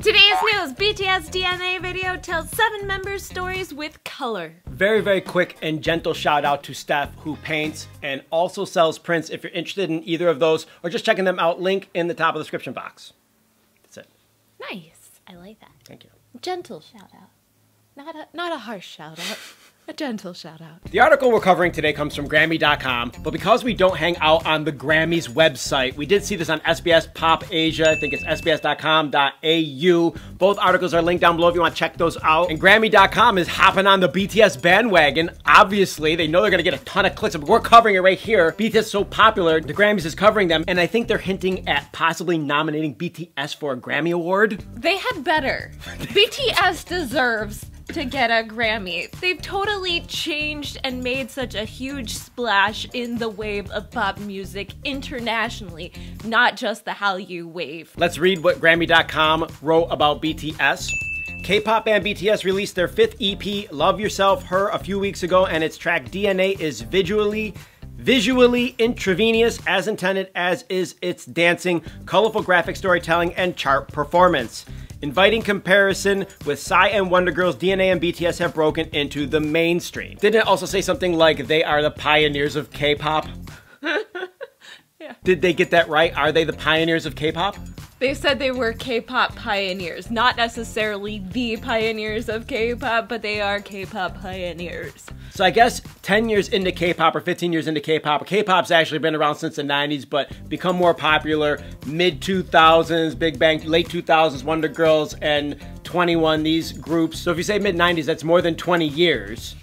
Today's news, BTS DNA video tells 7 members' stories with color. Very, very quick and gentle shout out to Steph, who paints and also sells prints. If you're interested in either of those or just checking them out, link in the top of the description box. That's it. Nice. I like that. Thank you. Gentle shout out. Not a harsh shout out. A gentle shout out. The article we're covering today comes from Grammy.com, but because we don't hang out on the Grammys website, we did see this on SBS Pop Asia. I think it's sbs.com.au. Both articles are linked down below if you want to check those out. And Grammy.com is hopping on the BTS bandwagon. Obviously, they know they're going to get a ton of clicks, but we're covering it right here. BTS is so popular, the Grammys is covering them, and I think they're hinting at possibly nominating BTS for a Grammy Award. They had better. BTS deserves to get a Grammy. They've totally changed and made such a huge splash in the wave of pop music internationally, not just the Hallyu wave. Let's read what Grammy.com wrote about BTS. K-pop band BTS released their 5th EP, Love Yourself, Her, a few weeks ago, and its track DNA is visually intravenous as intended, as is its dancing, colorful graphic storytelling, and chart performance. Inviting comparison with Psy and Wonder Girls, DNA and BTS have broken into the mainstream. Didn't it also say something like they are the pioneers of K-pop? Yeah. Did they get that right? Are they the pioneers of K-pop? They said they were K-pop pioneers, not necessarily the pioneers of K-pop, but they are K-pop pioneers. So I guess 10 years into K-pop or 15 years into K-pop, K-pop's actually been around since the 90s, but become more popular mid-2000s, Big Bang, late 2000s, Wonder Girls, and 21, these groups. So if you say mid-90s, that's more than 20 years.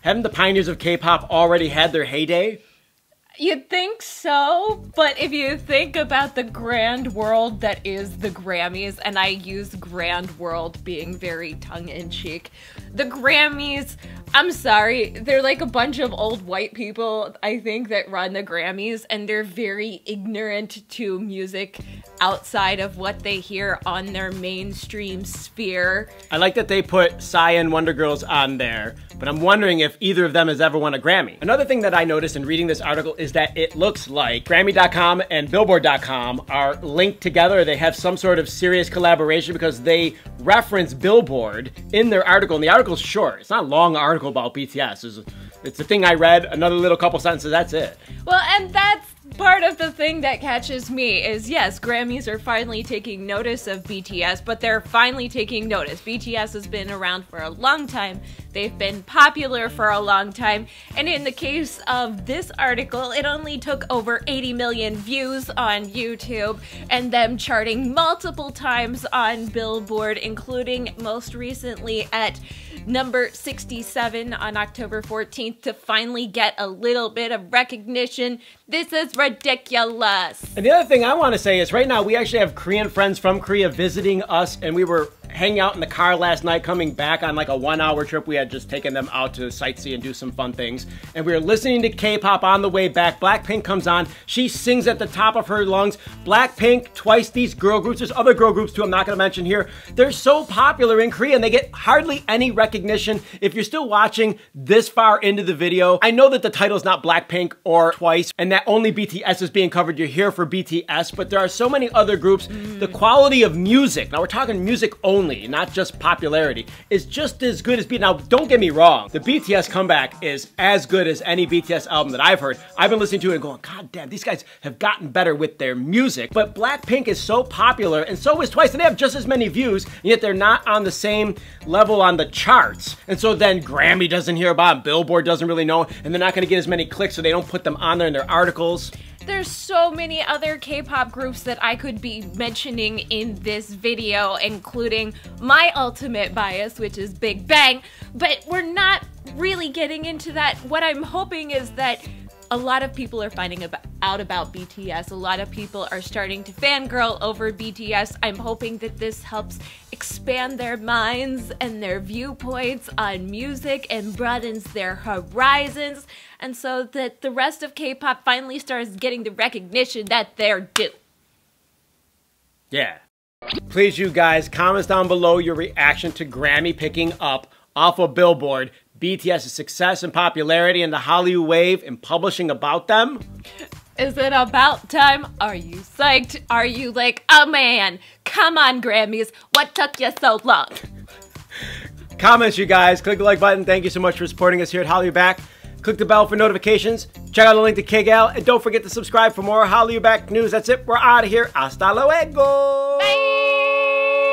Haven't the pioneers of K-pop already had their heyday? You'd think so, but if you think about the grand world that is the Grammys, and I use grand world being very tongue-in-cheek, the Grammys, I'm sorry, they're like a bunch of old white people, I think, that run the Grammys, and they're very ignorant to music outside of what they hear on their mainstream sphere. I like that they put Psy and Wonder Girls on there, but I'm wondering if either of them has ever won a Grammy. Another thing that I noticed in reading this article is that it looks like Grammy.com and Billboard.com are linked together. They have some sort of serious collaboration because they reference Billboard in their article, and the article's short. It's not a long article about BTS. It's the thing I read, another little couple sentences, that's it. Well, and that's part of the thing that catches me is, yes, Grammys are finally taking notice of BTS, but they're finally taking notice. BTS has been around for a long time. They've been popular for a long time. And in the case of this article, it only took over 80 million views on YouTube and them charting multiple times on Billboard, including most recently at number 67 on October 14th to finally get a little bit of recognition. This is ridiculous. And the other thing I want to say is right now we actually have Korean friends from Korea visiting us, and we were hanging out in the car last night coming back on like a 1-hour trip. We had just taken them out to sightsee and do some fun things, and we were listening to K-pop on the way back. Blackpink comes on. She sings at the top of her lungs. Blackpink, Twice, these girl groups. There's other girl groups too I'm not going to mention here. They're so popular in Korea and they get hardly any recognition. If you're still watching this far into the video, I know that the title is not Blackpink or Twice and that only BTS is being covered. You're here for BTS, but there are so many other groups. The quality of music, now we're talking music only, not just popularity, is just as good as BTS. Now, don't get me wrong, the BTS comeback is as good as any BTS album that I've heard. I've been listening to it and going, God damn, these guys have gotten better with their music. But Blackpink is so popular, and so is Twice, and they have just as many views, and yet they're not on the same level on the charts. And so then Grammy doesn't hear about them, Billboard doesn't really know, and they're not gonna get as many clicks, so they don't put them on there in their articles. There's so many other K-pop groups that I could be mentioning in this video, including my ultimate bias, which is Big Bang, but we're not really getting into that. What I'm hoping is that a lot of people are finding out about BTS. A lot of people are starting to fangirl over BTS. I'm hoping that this helps expand their minds and their viewpoints on music and broadens their horizons, and so that the rest of K-pop finally starts getting the recognition that they're due. Yeah. Please, you guys, comment down below your reaction to Grammy picking up off of Billboard BTS's success and popularity and the Hallyu wave and publishing about them. Is it about time? Are you psyched? Are you like, oh man, come on Grammys, what took you so long? Comments, you guys. Click the like button. Thank you so much for supporting us here at HallyuBack. Click the bell for notifications. Check out the link to KGal. And don't forget to subscribe for more HallyuBack news. That's it. We're out of here. Hasta luego. Bye.